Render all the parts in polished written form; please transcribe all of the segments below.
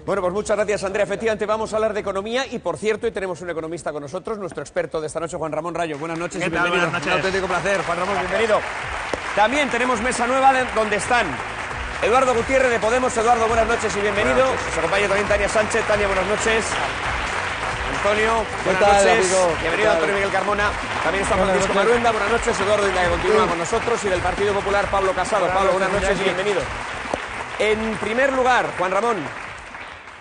Bueno, pues muchas gracias, Andrea. Efectivamente, vamos a hablar de economía y, por cierto, hoy tenemos un economista con nosotros, nuestro experto de esta noche, Juan Ramón Rayo. Buenas noches y bienvenido. Buenas noches. Un auténtico placer. Juan Ramón, bienvenido. También tenemos mesa nueva donde están Eduardo Gutiérrez de Podemos. Eduardo, buenas noches y bienvenido. Nos acompaña también Tania Sánchez. Tania, buenas noches. Antonio, buenas noches. Bienvenido, Antonio Miguel Carmona. También está Francisco Maruenda. Buenas noches. Eduardo Inda, que continúa con nosotros. Y del Partido Popular, Pablo Casado. Pablo, buenas noches y bienvenido. En primer lugar, Juan Ramón,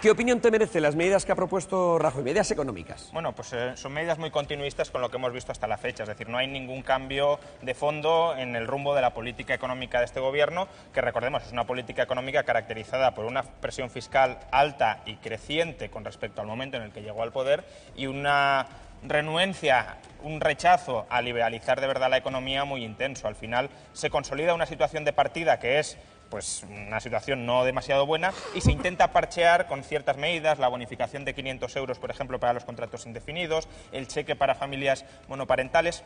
¿qué opinión te merecen las medidas que ha propuesto Rajoy, medidas económicas? Bueno, pues son medidas muy continuistas con lo que hemos visto hasta la fecha. Es decir, no hay ningún cambio de fondo en el rumbo de la política económica de este gobierno, que recordemos es una política económica caracterizada por una presión fiscal alta y creciente con respecto al momento en el que llegó al poder y una renuencia, un rechazo a liberalizar de verdad la economía muy intenso. Al final se consolida una situación de partida que es pues una situación no demasiado buena y se intenta parchear con ciertas medidas, la bonificación de 500 euros, por ejemplo, para los contratos indefinidos, el cheque para familias monoparentales.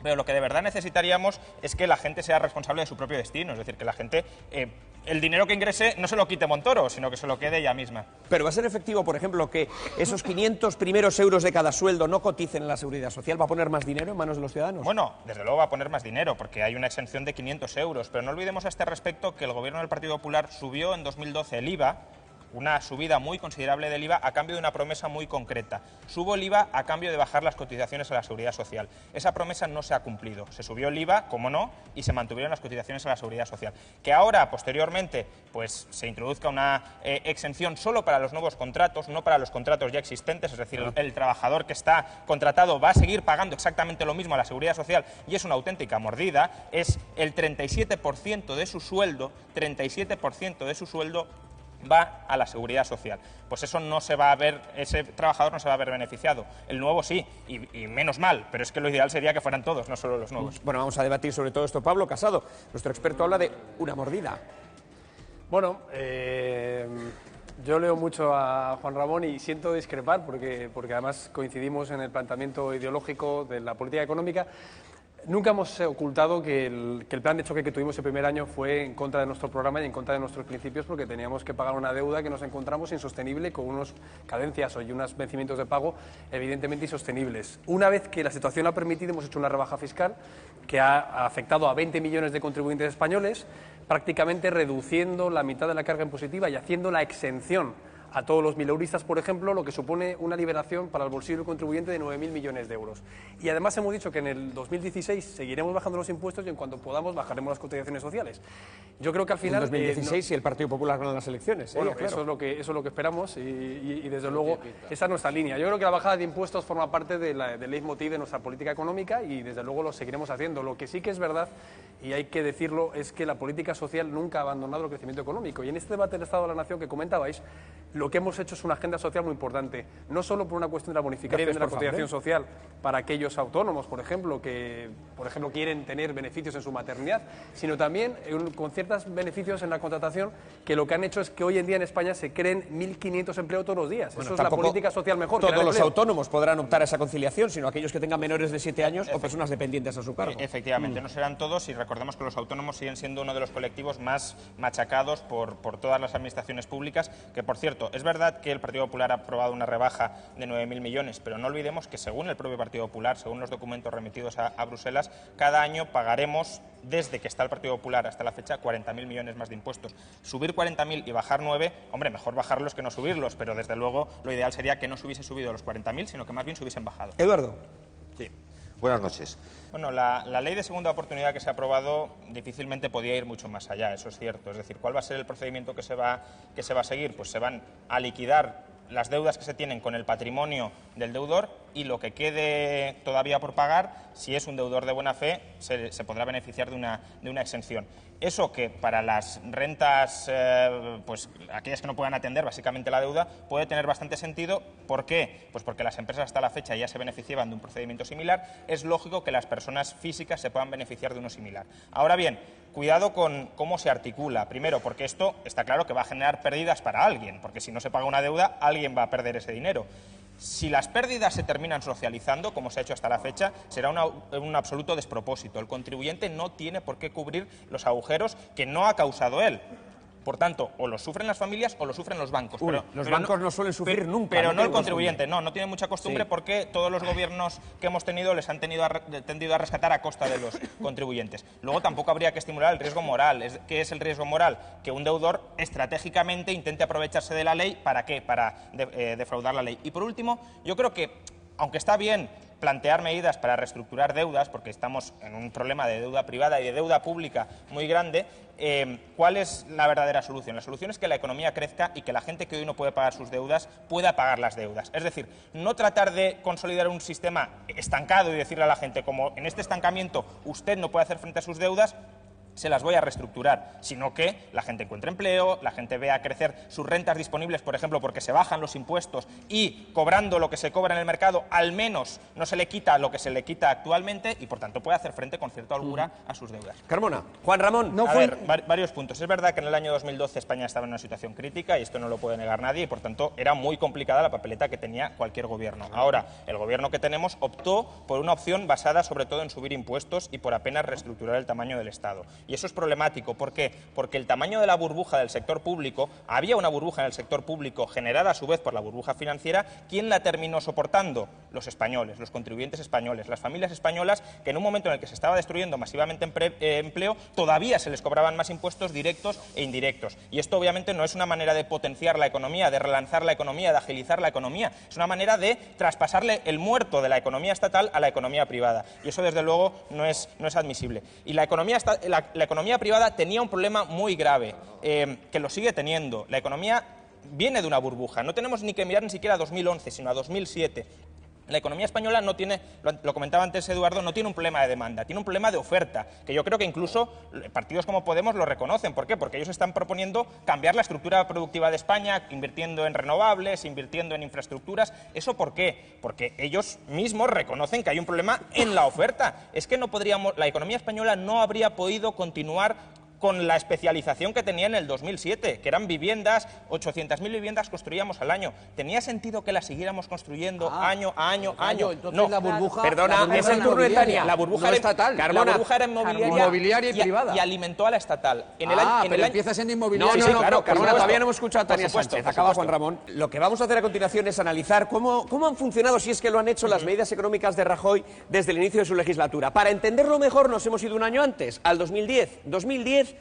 Pero lo que de verdad necesitaríamos es que la gente sea responsable de su propio destino, es decir, que la gente, el dinero que ingrese no se lo quite Montoro, sino que se lo quede ella misma. Pero va a ser efectivo, por ejemplo, que esos 500 primeros euros de cada sueldo no coticen en la Seguridad Social. ¿Va a poner más dinero en manos de los ciudadanos? Bueno, desde luego va a poner más dinero, porque hay una exención de 500 euros. Pero no olvidemos a este respecto que el gobierno del Partido Popular subió en 2012 el IVA, una subida muy considerable del IVA a cambio de una promesa muy concreta. Subo el IVA a cambio de bajar las cotizaciones a la Seguridad Social. Esa promesa no se ha cumplido. Se subió el IVA, como no, y se mantuvieron las cotizaciones a la Seguridad Social. Que ahora, posteriormente, pues se introduzca una exención solo para los nuevos contratos, no para los contratos ya existentes, es decir, el trabajador que está contratado va a seguir pagando exactamente lo mismo a la Seguridad Social y es una auténtica mordida, es el 37% de su sueldo, 37% de su sueldo va a la Seguridad Social. Pues eso no se va a ver, ese trabajador no se va a ver beneficiado. El nuevo sí, y menos mal, pero es que lo ideal sería que fueran todos, no solo los nuevos. Bueno, vamos a debatir sobre todo esto. Pablo Casado, nuestro experto, habla de una mordida. Bueno, yo leo mucho a Juan Ramón y siento discrepar porque además coincidimos en el planteamiento ideológico de la política económica. Nunca hemos ocultado que el plan de choque que tuvimos el primer año fue en contra de nuestro programa y en contra de nuestros principios porque teníamos que pagar una deuda que nos encontramos insostenible con unas cadencias y unos vencimientos de pago evidentemente insostenibles. Una vez que la situación lo ha permitido, hemos hecho una rebaja fiscal que ha afectado a 20 millones de contribuyentes españoles, prácticamente reduciendo la mitad de la carga impositiva y haciendo la exención a todos los mileuristas, por ejemplo, lo que supone una liberación para el bolsillo del contribuyente de 9.000 millones de euros. Y además hemos dicho que en el 2016 seguiremos bajando los impuestos y en cuanto podamos bajaremos las cotizaciones sociales. Yo creo que al final... En 2016, si el Partido Popular gana las elecciones. Bueno, claro. eso es lo que esperamos y desde luego esa es nuestra línea. Yo creo que la bajada de impuestos forma parte del leitmotiv de nuestra política económica y desde luego lo seguiremos haciendo. Lo que sí que es verdad, y hay que decirlo, es que la política social nunca ha abandonado el crecimiento económico. Y en este debate del Estado de la Nación que comentabais, lo que hemos hecho es una agenda social muy importante, no solo por una cuestión de la bonificación de la cotización social para aquellos autónomos, por ejemplo, que quieren tener beneficios en su maternidad, sino también con ciertos beneficios en la contratación que lo que han hecho es que hoy en día en España se creen 1.500 empleos todos los días. Bueno, eso es la política social mejor. Todos los autónomos podrán optar a esa conciliación, sino aquellos que tengan menores de 7 años o personas dependientes a su cargo. Efectivamente, no serán todos y recordemos que los autónomos siguen siendo uno de los colectivos más machacados por todas las administraciones públicas, que por cierto, es verdad que el Partido Popular ha aprobado una rebaja de 9.000 millones, pero no olvidemos que según el propio Partido Popular, según los documentos remitidos a Bruselas, cada año pagaremos, desde que está el Partido Popular hasta la fecha, 40.000 millones más de impuestos. Subir 40.000 y bajar 9, hombre, mejor bajarlos que no subirlos, pero desde luego lo ideal sería que no se hubiese subido los 40.000, sino que más bien se hubiesen bajado. Eduardo. Sí. Buenas noches. Bueno, la ley de segunda oportunidad que se ha aprobado difícilmente podía ir mucho más allá, eso es cierto. Es decir, ¿cuál va a ser el procedimiento que se va a seguir? Pues se van a liquidar las deudas que se tienen con el patrimonio del deudor y lo que quede todavía por pagar, si es un deudor de buena fe, se podrá beneficiar de una exención. Eso que para las rentas, pues aquellas que no puedan atender básicamente la deuda, puede tener bastante sentido. ¿Por qué? Pues porque las empresas hasta la fecha ya se beneficiaban de un procedimiento similar. Es lógico que las personas físicas se puedan beneficiar de uno similar. Ahora bien, cuidado con cómo se articula. Primero, porque esto está claro que va a generar pérdidas para alguien, porque si no se paga una deuda, alguien va a perder ese dinero. Si las pérdidas se terminan socializando, como se ha hecho hasta la fecha, será un absoluto despropósito. El contribuyente no tiene por qué cubrir los agujeros que no ha causado él. Por tanto, o lo sufren las familias o lo sufren los bancos. Los bancos no suelen sufrir nunca. Pero no el contribuyente, no tiene mucha costumbre porque todos los gobiernos que hemos tenido les han tendido a rescatar a costa de los contribuyentes. Luego tampoco habría que estimular el riesgo moral. ¿Qué es el riesgo moral? Que un deudor estratégicamente intente aprovecharse de la ley. ¿Para qué? Para defraudar la ley. Y por último, yo creo que, aunque está bien plantear medidas para reestructurar deudas, porque estamos en un problema de deuda privada y de deuda pública muy grande, ¿cuál es la verdadera solución? La solución es que la economía crezca y que la gente que hoy no puede pagar sus deudas pueda pagar las deudas. Es decir, no tratar de consolidar un sistema estancado y decirle a la gente, como en este estancamiento usted no puede hacer frente a sus deudas, se las voy a reestructurar, sino que la gente encuentre empleo, la gente vea crecer sus rentas disponibles, por ejemplo, porque se bajan los impuestos y cobrando lo que se cobra en el mercado, al menos no se le quita lo que se le quita actualmente y, por tanto, puede hacer frente con cierta holgura a sus deudas. Carmona. Juan Ramón. Varios puntos. Es verdad que en el año 2012 España estaba en una situación crítica y esto no lo puede negar nadie y, por tanto, era muy complicada la papeleta que tenía cualquier gobierno. Ahora, el gobierno que tenemos optó por una opción basada sobre todo en subir impuestos y por apenas reestructurar el tamaño del Estado. Y eso es problemático. ¿Por qué? Porque el tamaño de la burbuja del sector público, había una burbuja en el sector público generada a su vez por la burbuja financiera. ¿Quién la terminó soportando? Los españoles, los contribuyentes españoles, las familias españolas, que en un momento en el que se estaba destruyendo masivamente empleo, todavía se les cobraban más impuestos directos e indirectos. Y esto obviamente no es una manera de potenciar la economía, de relanzar la economía, de agilizar la economía. Es una manera de traspasarle el muerto de la economía estatal a la economía privada. Y eso, desde luego, no es admisible. Y la economía privada tenía un problema muy grave, que lo sigue teniendo. La economía viene de una burbuja. No tenemos ni que mirar ni siquiera a 2011, sino a 2007. La economía española no tiene, lo comentaba antes Eduardo, no tiene un problema de demanda, tiene un problema de oferta, que yo creo que incluso partidos como Podemos lo reconocen. ¿Por qué? Porque ellos están proponiendo cambiar la estructura productiva de España, invirtiendo en renovables, invirtiendo en infraestructuras. ¿Eso por qué? Porque ellos mismos reconocen que hay un problema en la oferta. Es que la economía española no habría podido continuar con la especialización que tenía en el 2007, que eran viviendas, 800.000 viviendas construíamos al año. ¿Tenía sentido que las siguiéramos construyendo año a año? Entonces no. la burbuja... Perdona, es el turno de Tania. La burbuja no era estatal. La burbuja era inmobiliaria y privada. Y alimentó a la estatal. Pero empieza siendo inmobiliaria. No, claro, Carmona, todavía no hemos escuchado a Tania Sánchez. Acaba Juan Ramón. Lo que vamos a hacer a continuación es analizar cómo han funcionado, si es que lo han hecho, las medidas económicas de Rajoy desde el inicio de su legislatura. Para entenderlo mejor nos hemos ido un año antes, al 2010-2015.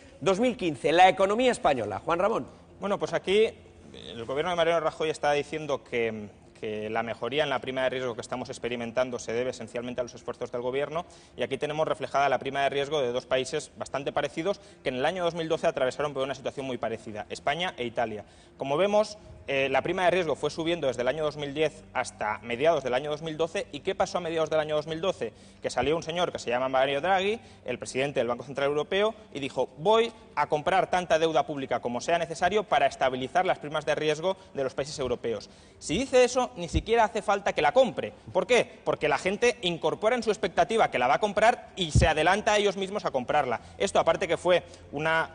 La economía española. Juan Ramón. Bueno, pues aquí el gobierno de Mariano Rajoy está diciendo que la mejoría en la prima de riesgo que estamos experimentando se debe esencialmente a los esfuerzos del Gobierno, y aquí tenemos reflejada la prima de riesgo de dos países bastante parecidos que en el año 2012 atravesaron por una situación muy parecida, España e Italia. Como vemos, la prima de riesgo fue subiendo desde el año 2010 hasta mediados del año 2012. ¿Y qué pasó a mediados del año 2012? Que salió un señor que se llama Mario Draghi, el presidente del Banco Central Europeo, y dijo: voy a comprar tanta deuda pública como sea necesario para estabilizar las primas de riesgo de los países europeos. Si dice eso, ni siquiera hace falta que la compre. ¿Por qué? Porque la gente incorpora en su expectativa que la va a comprar y se adelanta a ellos mismos a comprarla. Esto, aparte que fue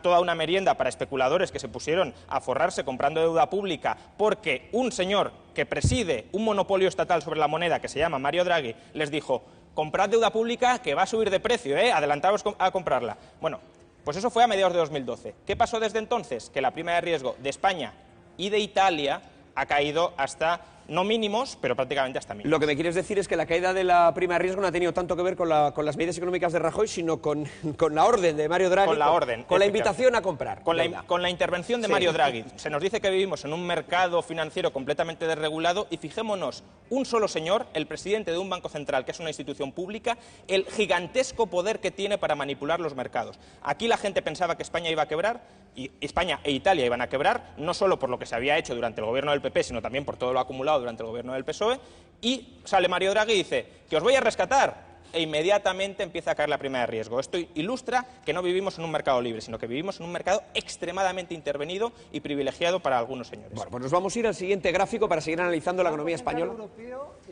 toda una merienda para especuladores que se pusieron a forrarse comprando deuda pública, porque un señor que preside un monopolio estatal sobre la moneda, que se llama Mario Draghi, les dijo: comprad deuda pública que va a subir de precio, adelantaos a comprarla. Bueno, pues eso fue a mediados de 2012. ¿Qué pasó desde entonces? Que la prima de riesgo de España y de Italia ha caído hasta, no mínimos, pero prácticamente hasta mínimos. Lo que me quieres decir es que la caída de la prima de riesgo no ha tenido tanto que ver con las medidas económicas de Rajoy, sino con la orden de Mario Draghi. Con la orden. Con la invitación a comprar. Con la intervención de Mario Draghi. Se nos dice que vivimos en un mercado financiero completamente desregulado, y fijémonos, un solo señor, el presidente de un banco central, que es una institución pública, el gigantesco poder que tiene para manipular los mercados. Aquí la gente pensaba que España iba a quebrar, y España e Italia iban a quebrar, no solo por lo que se había hecho durante el gobierno del PP, sino también por todo lo acumulado durante el gobierno del PSOE, y sale Mario Draghi y dice que os voy a rescatar, e inmediatamente empieza a caer la prima de riesgo. Esto ilustra que no vivimos en un mercado libre, sino que vivimos en un mercado extremadamente intervenido y privilegiado para algunos señores. Bueno, pues nos vamos a ir al siguiente gráfico para seguir analizando la economía española.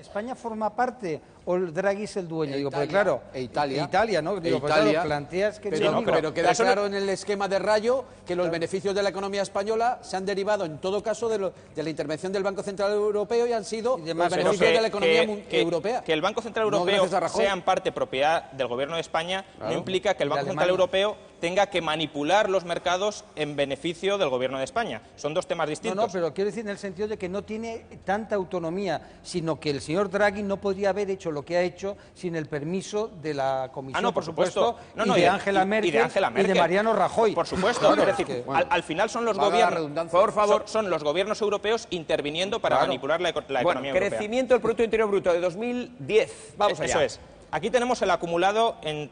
¿España forma parte o el Draghi es el dueño? Italia, porque claro, Italia, ¿no? Italia, claro, planteas que pero queda claro en el esquema de Rayo que los beneficios de la economía española se han derivado en todo caso de la intervención del Banco Central Europeo y han sido los beneficios de la economía europea. Que el Banco Central Europeo sea en parte propiedad del Gobierno de España no implica que el Banco Central Europeo tenga que manipular los mercados en beneficio del Gobierno de España. Son dos temas distintos. No, pero quiero decir en el sentido de que no tiene tanta autonomía, sino que el señor Draghi no podría haber hecho lo que ha hecho sin el permiso de la Comisión, por supuesto, y de Angela Merkel y de Mariano Rajoy. Por supuesto, es decir, al final son los gobiernos, por favor, son los gobiernos europeos interviniendo para manipular la economía europea. Crecimiento del Producto Interior Bruto de 2010. Vamos allá. Eso es. Aquí tenemos el acumulado en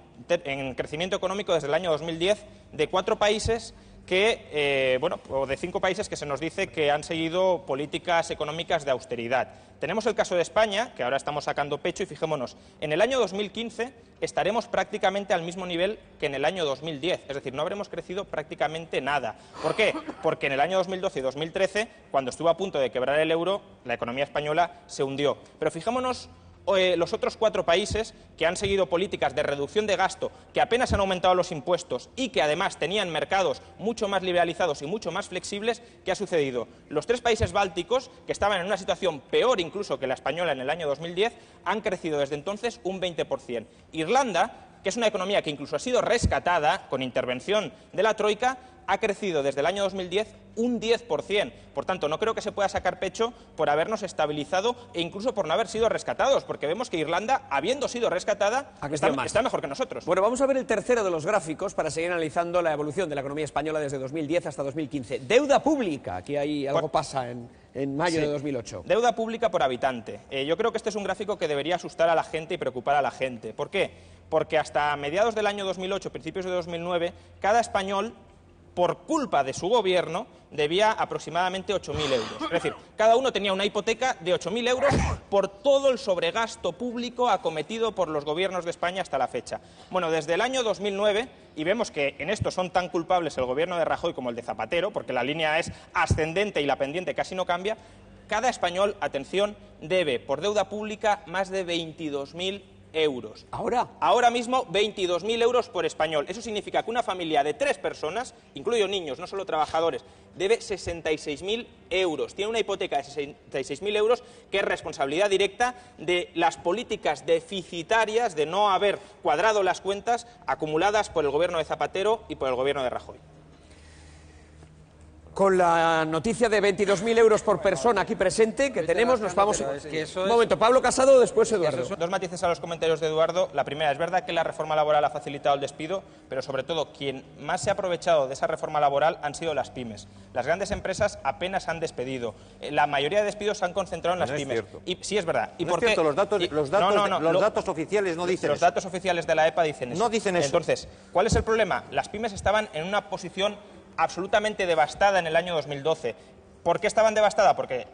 crecimiento económico desde el año 2010 de 4 países o de 5 países que se nos dice que han seguido políticas económicas de austeridad. Tenemos el caso de España, que ahora estamos sacando pecho, y fijémonos, en el año 2015 estaremos prácticamente al mismo nivel que en el año 2010, es decir, no habremos crecido prácticamente nada. ¿Por qué? Porque en el año 2012 y 2013, cuando estuvo a punto de quebrar el euro, la economía española se hundió. Pero fijémonos los otros 4 países que han seguido políticas de reducción de gasto, que apenas han aumentado los impuestos y que además tenían mercados mucho más liberalizados y mucho más flexibles. ¿Qué ha sucedido? Los 3 países bálticos, que estaban en una situación peor incluso que la española en el año 2010, han crecido desde entonces un 20%. Irlanda, que es una economía que incluso ha sido rescatada con intervención de la Troika, ha crecido desde el año 2010 un 10%. Por tanto, no creo que se pueda sacar pecho por habernos estabilizado e incluso por no haber sido rescatados, porque vemos que Irlanda, habiendo sido rescatada, está mejor que nosotros. Bueno, vamos a ver el tercero de los gráficos para seguir analizando la evolución de la economía española desde 2010 hasta 2015. Deuda pública, aquí hay algo pasa en mayo de 2008. Deuda pública por habitante. Yo creo que este es un gráfico que debería asustar a la gente y preocupar a la gente. ¿Por qué? Porque hasta mediados del año 2008, principios de 2009, cada español, por culpa de su gobierno, debía aproximadamente 8.000 euros. Es decir, cada uno tenía una hipoteca de 8.000 euros por todo el sobregasto público acometido por los gobiernos de España hasta la fecha. Bueno, desde el año 2009, y vemos que en esto son tan culpables el gobierno de Rajoy como el de Zapatero, porque la línea es ascendente y la pendiente casi no cambia, cada español, atención, debe por deuda pública más de 22.000 euros. Ahora mismo 22.000 euros por español. Eso significa que una familia de 3 personas, incluidos niños, no solo trabajadores, debe 66.000 euros. Tiene una hipoteca de 66.000 euros que es responsabilidad directa de las políticas deficitarias de no haber cuadrado las cuentas acumuladas por el gobierno de Zapatero y por el gobierno de Rajoy. Con la noticia de 22.000 euros por persona aquí presente que tenemos, nos vamos... Un momento, Pablo Casado, después Eduardo. Dos matices a los comentarios de Eduardo. La primera, es verdad que la reforma laboral ha facilitado el despido, pero sobre todo quien más se ha aprovechado de esa reforma laboral han sido las pymes. Las grandes empresas apenas han despedido. La mayoría de despidos se han concentrado en las pymes. Y, sí, es verdad. ¿Y no por qué? Los datos oficiales no dicen eso. Los datos oficiales de la EPA dicen eso. No dicen eso. Entonces, ¿cuál es el problema? Las pymes estaban en una posición absolutamente devastada en el año 2012. ¿Por qué estaban devastadas? Porque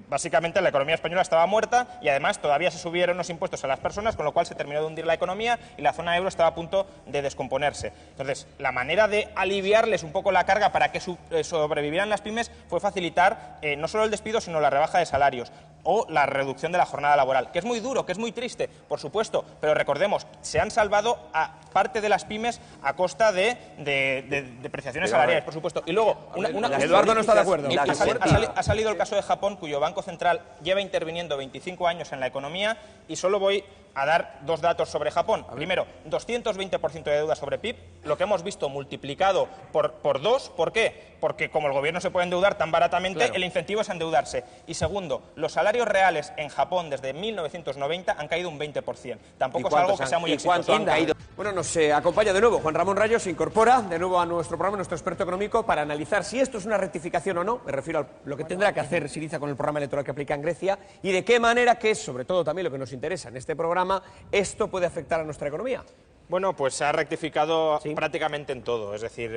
básicamente la economía española estaba muerta y además todavía se subieron los impuestos a las personas, con lo cual se terminó de hundir la economía y la zona euro estaba a punto de descomponerse. Entonces, la manera de aliviarles un poco la carga para que sobrevivieran las pymes fue facilitar no solo el despido, sino la rebaja de salarios o la reducción de la jornada laboral, que es muy duro, que es muy triste, por supuesto, pero recordemos, se han salvado a parte de las pymes a costa de depreciaciones salariales, por supuesto. Y luego, Eduardo no está de acuerdo. Ha salido el caso de Japón, cuyo Banco Central lleva interviniendo 25 años en la economía, y solo voy a dar 2 datos sobre Japón. Primero, 220% de deuda sobre PIB, lo que hemos visto multiplicado por 2. ¿Por qué? Porque como el gobierno se puede endeudar tan baratamente, claro, el incentivo es endeudarse. Y segundo, los salarios reales en Japón desde 1990 han caído un 20%. Tampoco es algo que sea muy exitoso. Bueno, nos acompaña de nuevo Juan Ramón Rayo, se incorpora de nuevo a nuestro programa, nuestro experto económico, para analizar si esto es una rectificación o no. Me refiero a lo que tendrá que hacer Syriza con el programa electoral que aplica en Grecia y de qué manera, que es sobre todo también lo que nos interesa en este programa, esto puede afectar a nuestra economía. Bueno, pues se ha rectificado prácticamente en todo, es decir,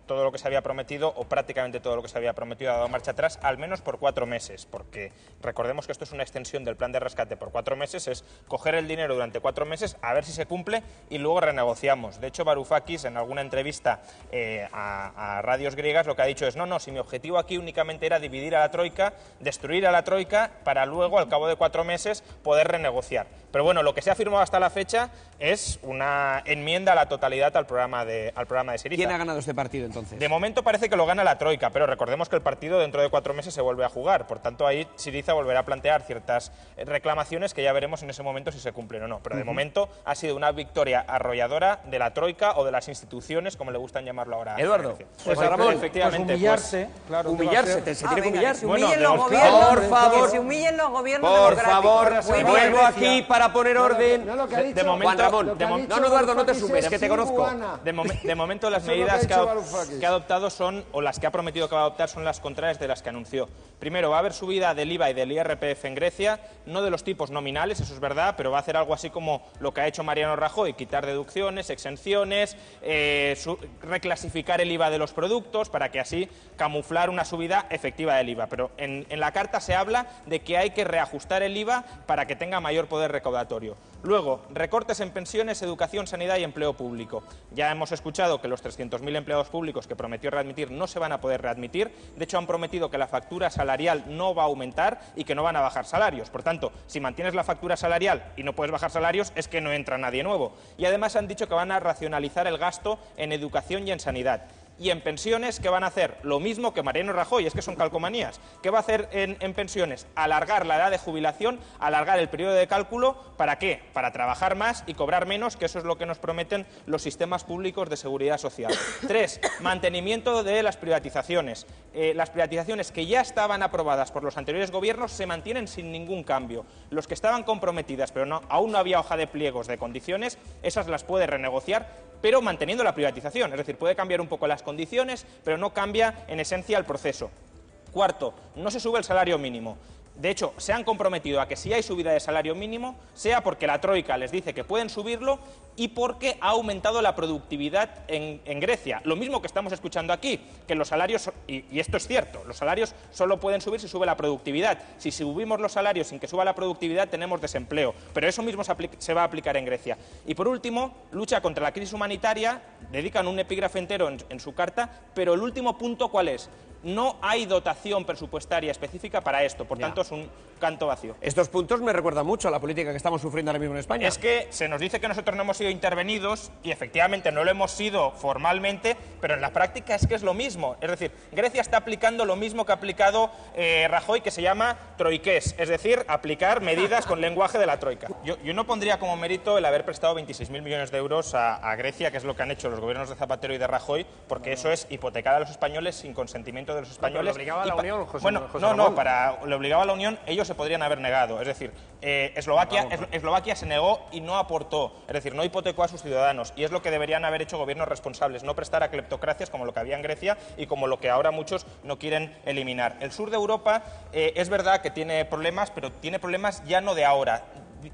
todo lo que se había prometido, o prácticamente todo lo que se había prometido, ha dado marcha atrás, al menos por 4 meses, porque recordemos que esto es una extensión del plan de rescate por 4 meses, es coger el dinero durante 4 meses, a ver si se cumple y luego renegociamos. De hecho, Varoufakis, en alguna entrevista a radios griegas, lo que ha dicho es, no, si mi objetivo aquí únicamente era dividir a la Troika, destruir a la Troika, para luego, al cabo de 4 meses, poder renegociar. Pero bueno, lo que se ha firmado hasta la fecha es una una enmienda a la totalidad al programa de Syriza. ¿Quién ha ganado este partido entonces? De momento parece que lo gana la Troika, pero recordemos que el partido dentro de 4 meses se vuelve a jugar. Por tanto, ahí Syriza volverá a plantear ciertas reclamaciones que ya veremos en ese momento si se cumplen o no. Pero de momento ha sido una victoria arrolladora de la Troika o de las instituciones, como le gustan llamarlo ahora. Eduardo, pues Ramón, efectivamente. Humillarse, claro. Humillarse, se tiene que humillar. Que se humillen los gobiernos, por favor, que se humillen los gobiernos por democráticos. favor, vuelvo aquí para poner orden. De momento, Juan Ramón, no, Eduardo, no te sumes, que te conozco. De momento las medidas que ha adoptado son, o las que ha prometido que va a adoptar, son las contrarias de las que anunció. Primero, va a haber subida del IVA y del IRPF en Grecia, no de los tipos nominales, eso es verdad, pero va a hacer algo así como lo que ha hecho Mariano Rajoy, quitar deducciones, exenciones, reclasificar el IVA de los productos, para que así camuflar una subida efectiva del IVA. Pero en la carta se habla de que hay que reajustar el IVA para que tenga mayor poder recaudatorio. Luego, recortes en pensiones, educación, sanidad y empleo público. Ya hemos escuchado que los 300.000 empleados públicos que prometió readmitir no se van a poder readmitir. De hecho, han prometido que la factura salarial no va a aumentar y que no van a bajar salarios. Por tanto, si mantienes la factura salarial y no puedes bajar salarios, es que no entra nadie nuevo. Y además han dicho que van a racionalizar el gasto en educación y en sanidad. Y en pensiones, ¿qué van a hacer? Lo mismo que Mariano Rajoy, es que son calcomanías. ¿Qué va a hacer en pensiones? Alargar la edad de jubilación, alargar el periodo de cálculo. ¿Para qué? Para trabajar más y cobrar menos, que eso es lo que nos prometen los sistemas públicos de seguridad social. 3. Mantenimiento de las privatizaciones. Las privatizaciones que ya estaban aprobadas por los anteriores gobiernos se mantienen sin ningún cambio. Los que estaban comprometidas, pero aún no había hoja de pliegos de condiciones, esas las puede renegociar, pero manteniendo la privatización. Es decir, puede cambiar un poco las condiciones, pero no cambia en esencia el proceso. Cuarto, no se sube el salario mínimo. De hecho, se han comprometido a que si hay subida de salario mínimo, sea porque la Troika les dice que pueden subirlo y porque ha aumentado la productividad en Grecia. Lo mismo que estamos escuchando aquí, que los salarios, y esto es cierto, los salarios solo pueden subir si sube la productividad. Si subimos los salarios sin que suba la productividad, tenemos desempleo. Pero eso mismo se va a aplicar en Grecia. Y por último, lucha contra la crisis humanitaria, dedican un epígrafe entero en su carta, pero el último punto, ¿cuál es? No hay dotación presupuestaria específica para esto, por tanto es un canto vacío. Estos puntos me recuerdan mucho a la política que estamos sufriendo ahora mismo en España. Es que se nos dice que nosotros no hemos sido intervenidos y efectivamente no lo hemos sido formalmente, pero en la práctica es que es lo mismo. Es decir, Grecia está aplicando lo mismo que ha aplicado Rajoy, que se llama troiqués, es decir, aplicar medidas con lenguaje de la troika. Yo no pondría como mérito el haber prestado 26.000 millones de euros a Grecia, que es lo que han hecho los gobiernos de Zapatero y de Rajoy, porque eso es hipotecar a los españoles sin consentimiento de los españoles. ¿Le obligaba a la Unión, José Bueno, le obligaba a la Unión, ellos se podrían haber negado. Es decir, Eslovaquia se negó y no aportó, es decir, no hipotecó a sus ciudadanos, y es lo que deberían haber hecho gobiernos responsables, no prestar a cleptocracias como lo que había en Grecia y como lo que ahora muchos no quieren eliminar. El sur de Europa es verdad que tiene problemas, pero tiene problemas ya no de ahora,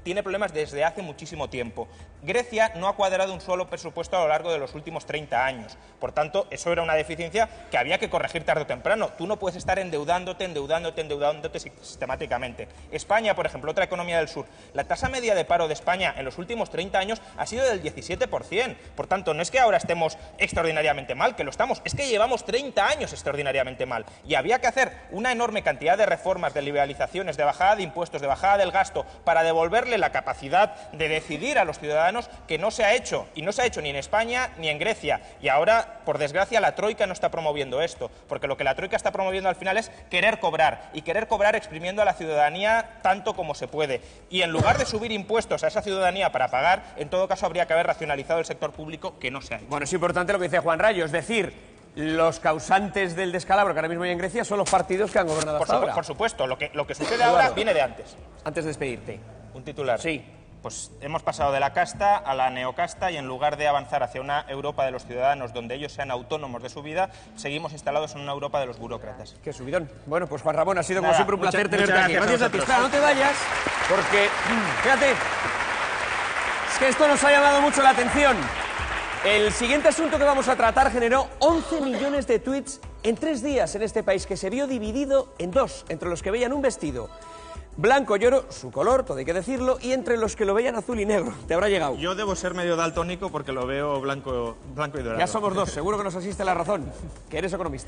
tiene problemas desde hace muchísimo tiempo. Grecia no ha cuadrado un solo presupuesto a lo largo de los últimos 30 años. Por tanto, eso era una deficiencia que había que corregir tarde o temprano. Tú no puedes estar endeudándote sistemáticamente. España, por ejemplo, otra economía del sur, la tasa media de paro de España en los últimos 30 años ha sido del 17%. Por tanto, no es que ahora estemos extraordinariamente mal, que lo estamos, es que llevamos 30 años extraordinariamente mal. Y había que hacer una enorme cantidad de reformas, de liberalizaciones, de bajada de impuestos, de bajada del gasto, para devolverle la capacidad de decidir a los ciudadanos, que no se ha hecho, y no se ha hecho ni en España ni en Grecia. Y ahora, por desgracia, la Troika no está promoviendo esto, porque lo que la Troika está promoviendo al final es querer cobrar, y querer cobrar exprimiendo a la ciudadanía tanto como se puede. Y en lugar de subir impuestos a esa ciudadanía para pagar, en todo caso habría que haber racionalizado el sector público, que no se ha hecho. Bueno, es importante lo que dice Juan Rayo, es decir, los causantes del descalabro que ahora mismo hay en Grecia son los partidos que han gobernado hasta ahora. Por supuesto, lo que sucede ahora viene de antes. Antes de despedirte. Un titular. Sí. Pues hemos pasado de la casta a la neocasta y en lugar de avanzar hacia una Europa de los ciudadanos donde ellos sean autónomos de su vida, seguimos instalados en una Europa de los burócratas. Qué subidón. Bueno, pues Juan Ramón, ha sido como siempre un placer tenerte aquí. Gracias a ti. Espera, no te vayas, porque, fíjate, es que esto nos ha llamado mucho la atención. El siguiente asunto que vamos a tratar generó 11 millones de tweets en 3 días en este país, que se vio dividido en dos, entre los que veían un vestido blanco y oro, su color, todo hay que decirlo, y entre los que lo veían azul y negro. ¿Te habrá llegado? Yo debo ser medio daltónico porque lo veo blanco y dorado. Ya somos dos, seguro que nos asiste la razón, que eres economista.